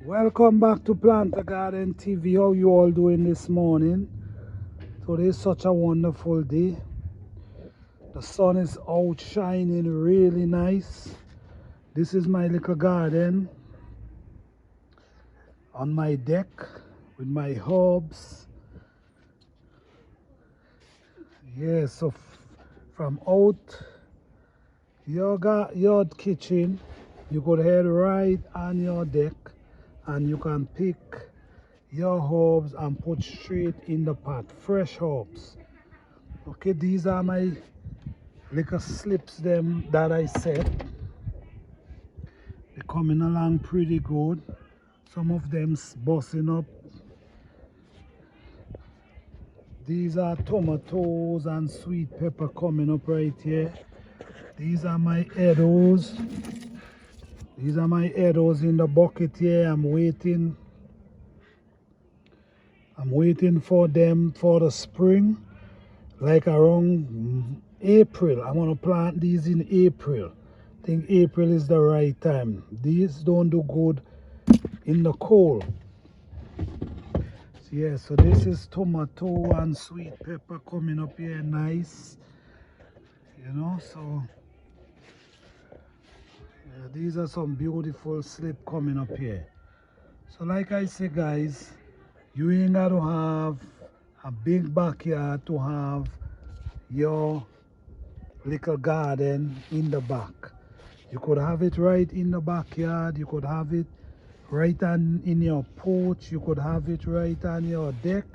Welcome back to Planter Garden TV. How you all doing this morning? Today is such a wonderful day. The sun is out shining really nice. This is my little garden on my deck with my herbs. Yeah, so from out your kitchen, you could head right on your deck and you can pick your herbs and put straight in the pot, fresh herbs. Okay, these are my little slips them that I set. They're coming along pretty good. Some of them busting up. These are tomatoes and sweet pepper coming up right here. These are my edos. These are my edos in the bucket here. I'm waiting for them for the spring, like around April. I'm gonna plant these in April. I think April is the right time. These don't do good in the cold. So yeah, so this is tomato and sweet pepper coming up here nice. You know, so yeah, these are some beautiful slip coming up here. So like I say guys, you ain't got to have a big backyard to have your little garden in the back. You could have it right in the backyard. You could have it right on in your porch. You could have it right on your deck,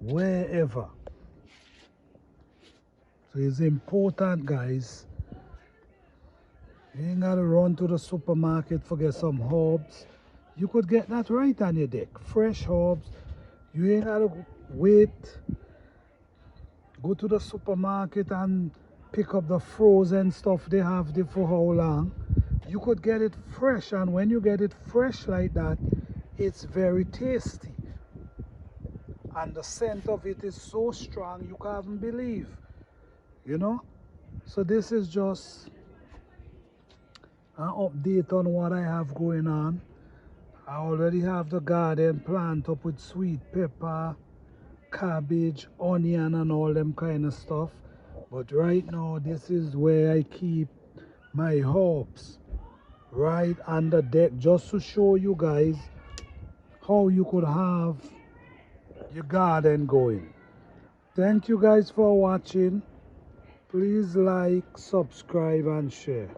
wherever. So it's important, guys. You ain't gotta run to the supermarket for get some herbs. You could get that right on your deck. Fresh herbs. You ain't gotta wait, go to the supermarket and pick up the frozen stuff they have there for how long. You could get it fresh, and when you get it fresh like that, it's very tasty. And the scent of it is so strong you can't believe, you know. So this is just an update on what I have going on. I already have the garden plant up with sweet pepper, cabbage, onion and all them kind of stuff. But right now this is where I keep my herbs, right on the deck, just to show you guys how you could have your garden going. Thank you guys for watching. Please like, subscribe and share.